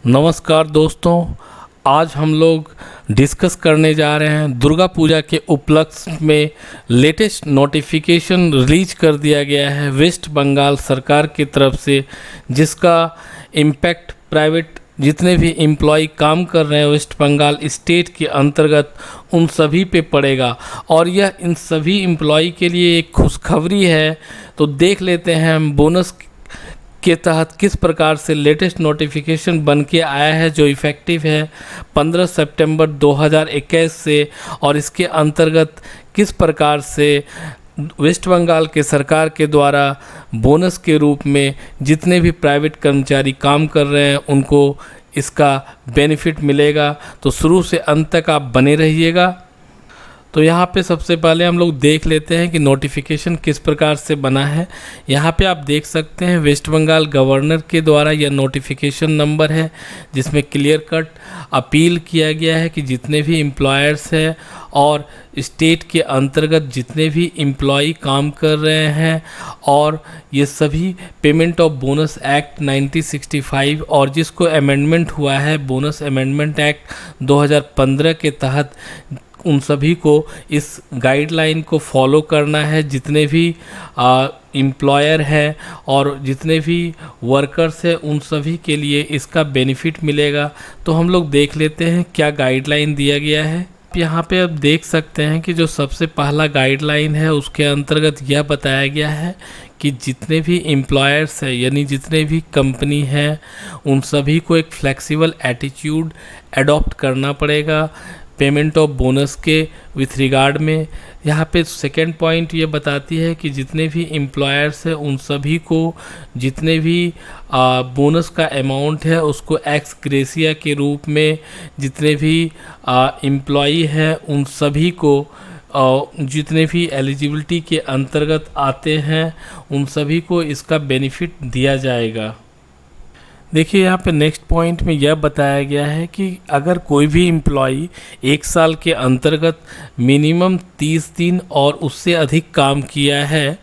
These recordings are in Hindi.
नमस्कार दोस्तों, आज हम लोग डिस्कस करने जा रहे हैं दुर्गा पूजा के उपलक्ष्य में लेटेस्ट नोटिफिकेशन रिलीज कर दिया गया है वेस्ट बंगाल सरकार की तरफ से, जिसका इम्पैक्ट प्राइवेट जितने भी एम्प्लॉय काम कर रहे हैं वेस्ट बंगाल स्टेट के अंतर्गत उन सभी पे पड़ेगा। और यह इन सभी एम्प्लॉय के लिए एक खुशखबरी है। तो देख लेते हैं हम बोनस के तहत किस प्रकार से लेटेस्ट नोटिफिकेशन बन के आया है, जो इफ़ेक्टिव है 15 सितंबर 2021 से, और इसके अंतर्गत किस प्रकार से वेस्ट बंगाल के सरकार के द्वारा बोनस के रूप में जितने भी प्राइवेट कर्मचारी काम कर रहे हैं उनको इसका बेनिफिट मिलेगा। तो शुरू से अंत तक आप बने रहिएगा। तो यहाँ पे सबसे पहले हम लोग देख लेते हैं कि नोटिफिकेशन किस प्रकार से बना है। यहाँ पे आप देख सकते हैं वेस्ट बंगाल गवर्नर के द्वारा यह नोटिफिकेशन नंबर है, जिसमें क्लियर कट अपील किया गया है कि जितने भी एम्प्लॉयर्स हैं और स्टेट के अंतर्गत जितने भी एम्प्लॉय काम कर रहे हैं, और ये सभी पेमेंट ऑफ बोनस एक्ट 1965 और जिसको अमेंडमेंट हुआ है बोनस अमेंडमेंट एक्ट 2015 के तहत, उन सभी को इस गाइडलाइन को फॉलो करना है। जितने भी एम्प्लॉयर हैं और जितने भी वर्कर्स हैं उन सभी के लिए इसका बेनिफिट मिलेगा। तो हम लोग देख लेते हैं क्या गाइडलाइन दिया गया है। यहाँ पे आप देख सकते हैं कि जो सबसे पहला गाइडलाइन है उसके अंतर्गत यह बताया गया है कि जितने भी एम्प्लॉयर्स हैं यानी जितने भी कंपनी हैं उन सभी को एक फ्लेक्सिबल एटीट्यूड अडॉप्ट करना पड़ेगा पेमेंट ऑफ बोनस के विथ रिगार्ड में। यहाँ पे सेकेंड पॉइंट ये बताती है कि जितने भी एम्प्लॉयर्स हैं उन सभी को जितने भी बोनस का अमाउंट है उसको एक्स ग्रेसिया के रूप में जितने भी एम्प्लॉई हैं उन सभी को जितने भी एलिजिबिलिटी के अंतर्गत आते हैं उन सभी को इसका बेनिफिट दिया जाएगा। देखिए यहाँ पे नेक्स्ट पॉइंट में यह बताया गया है कि अगर कोई भी एम्प्लॉई एक साल के अंतर्गत मिनिमम 30 दिन और उससे अधिक काम किया है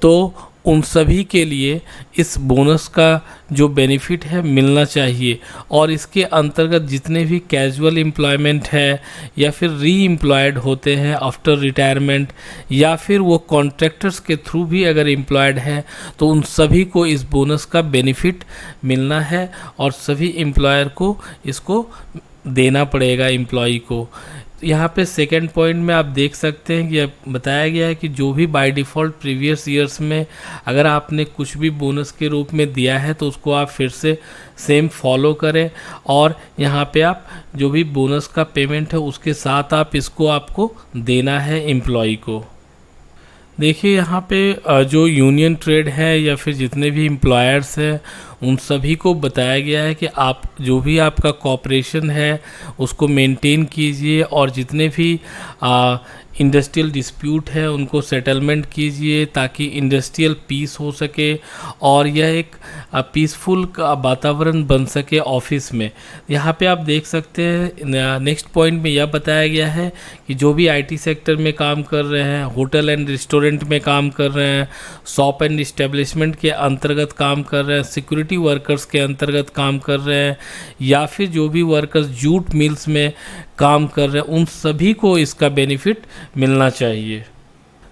तो उन सभी के लिए इस बोनस का जो बेनिफिट है मिलना चाहिए। और इसके अंतर्गत जितने भी कैजुअल एम्प्लॉयमेंट है या फिर री एम्प्लॉयड होते हैं आफ्टर रिटायरमेंट, या फिर वो कॉन्ट्रैक्टर्स के थ्रू भी अगर एम्प्लॉयड हैं तो उन सभी को इस बोनस का बेनिफिट मिलना है और सभी एम्प्लॉयर को इसको देना पड़ेगा एम्प्लॉय को। यहाँ पे सेकेंड पॉइंट में आप देख सकते हैं कि बताया गया है कि जो भी बाय डिफ़ॉल्ट प्रीवियस ईयर्स में अगर आपने कुछ भी बोनस के रूप में दिया है तो उसको आप फिर से सेम फॉलो करें, और यहाँ पे आप जो भी बोनस का पेमेंट है उसके साथ आप इसको आपको देना है एम्प्लॉय को। देखिए यहाँ पे जो यूनियन ट्रेड है या फिर जितने भी एम्प्लॉयर्स हैं उन सभी को बताया गया है कि आप जो भी आपका कॉपरेशन है उसको मेंटेन कीजिए, और जितने भी इंडस्ट्रियल डिस्प्यूट है उनको सेटलमेंट कीजिए ताकि इंडस्ट्रियल पीस हो सके और यह एक पीसफुल वातावरण बन सके ऑफिस में। यहाँ पे आप देख सकते हैं नेक्स्ट पॉइंट में यह बताया गया है कि जो भी आईटी सेक्टर में काम कर रहे हैं, होटल एंड रेस्टोरेंट में काम कर रहे हैं, शॉप एंड इस्टेब्लिशमेंट के अंतर्गत काम कर रहे हैं, सिक्योरिटी वर्कर्स के अंतर्गत काम कर रहे हैं, या फिर जो भी वर्कर्स जूट मिल्स में काम कर रहे हैं, उन सभी को इसका बेनिफिट मिलना चाहिए।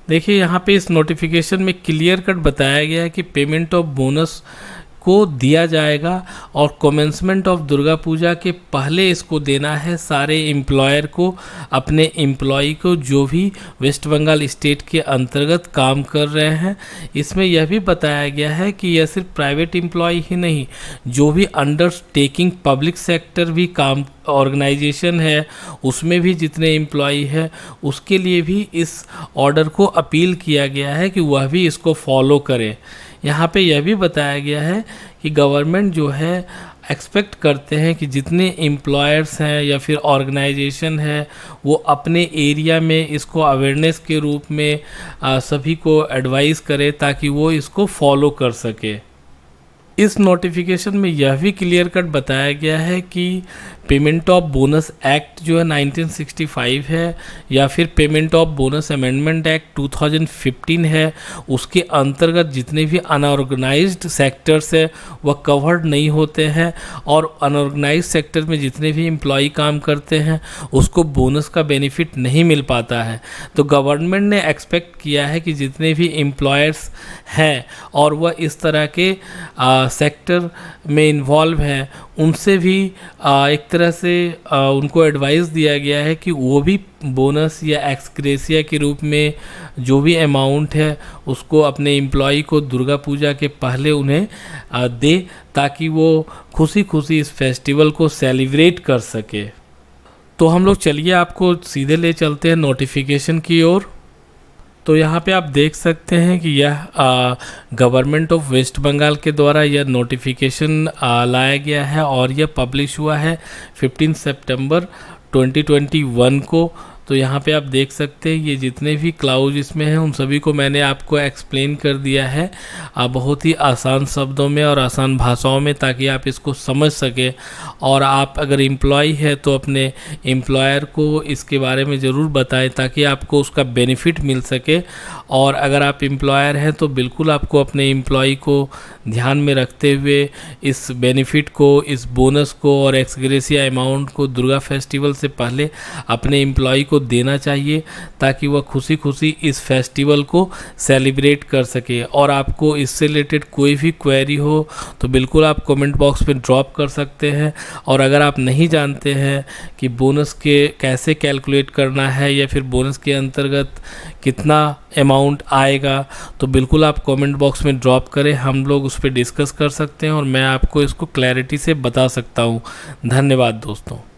देखिए यहाँ पे इस नोटिफिकेशन में क्लियर कट बताया गया है कि पेमेंट ऑफ बोनस को दिया जाएगा और कमेंसमेंट ऑफ दुर्गा पूजा के पहले इसको देना है सारे एम्प्लॉयर को, अपने एम्प्लॉय को जो भी वेस्ट बंगाल स्टेट के अंतर्गत काम कर रहे हैं। इसमें यह भी बताया गया है कि यह सिर्फ प्राइवेट एम्प्लॉय ही नहीं, जो भी अंडरटेकिंग पब्लिक सेक्टर भी काम ऑर्गेनाइजेशन है उसमें भी जितने एम्प्लॉय है उसके लिए भी इस ऑर्डर को अपील किया गया है कि वह भी इसको फॉलो करें। यहाँ पे यह भी बताया गया है कि गवर्नमेंट जो है एक्सपेक्ट करते हैं कि जितने एम्प्लॉयर्स हैं या फिर ऑर्गेनाइजेशन है वो अपने एरिया में इसको अवेयरनेस के रूप में सभी को एडवाइस करे ताकि वो इसको फॉलो कर सके। इस नोटिफिकेशन में यह भी क्लियर कट बताया गया है कि पेमेंट ऑफ बोनस एक्ट जो है 1965 है या फिर payment of bonus amendment act 2015 है, उसके अंतर्गत जितने भी अनऑर्गेनाइज्ड सेक्टर्स है वह कवर्ड नहीं होते हैं, और अनऑर्गेनाइज्ड सेक्टर में जितने भी एम्प्लॉय काम करते हैं उसको बोनस का बेनिफिट नहीं मिल पाता है। तो गवर्नमेंट ने एक्सपेक्ट किया है कि जितने भी एम्प्लॉयर्स हैं और वह इस तरह के सेक्टर में इन्वॉल्व हैं उनसे भी एक तरह से उनको एडवाइस दिया गया है कि वो भी बोनस या एक्सग्रेसिया के रूप में जो भी अमाउंट है उसको अपने एम्प्लॉय को दुर्गा पूजा के पहले उन्हें दे, ताकि वो खुशी खुशी इस फेस्टिवल को सेलिब्रेट कर सके। तो हम लोग चलिए आपको सीधे ले चलते हैं नोटिफिकेशन की ओर। तो यहाँ पे आप देख सकते हैं कि यह गवर्नमेंट ऑफ वेस्ट बंगाल के द्वारा यह नोटिफिकेशन लाया गया है और यह पब्लिश हुआ है 15 सितंबर 2021 को। तो यहाँ पे आप देख सकते हैं ये जितने भी क्लाउज इसमें हैं उन सभी को मैंने आपको एक्सप्लेन कर दिया है बहुत ही आसान शब्दों में और आसान भाषाओं में, ताकि आप इसको समझ सकें। और आप अगर एम्प्लॉय है तो अपने एम्प्लॉयर को इसके बारे में ज़रूर बताएं ताकि आपको उसका बेनिफिट मिल सके। और अगर आप एम्प्लॉयर हैं तो बिल्कुल आपको अपने एम्प्लॉय को ध्यान में रखते हुए इस बेनिफिट को, इस बोनस को और एक्सग्रेसिया अमाउंट को दुर्गा फेस्टिवल से पहले अपने एम्प्लॉय को देना चाहिए, ताकि वह खुशी खुशी इस फेस्टिवल को सेलिब्रेट कर सके। और आपको इससे रिलेटेड कोई भी क्वेरी हो तो बिल्कुल आप कमेंट बॉक्स में ड्रॉप कर सकते हैं। और अगर आप नहीं जानते हैं कि बोनस के कैसे कैलकुलेट करना है या फिर बोनस के अंतर्गत कितना अमाउंट आएगा, तो बिल्कुल आप कमेंट बॉक्स में ड्रॉप करें, हम लोग उस पर डिस्कस कर सकते हैं और मैं आपको इसको क्लैरिटी से बता सकता हूँ। धन्यवाद दोस्तों।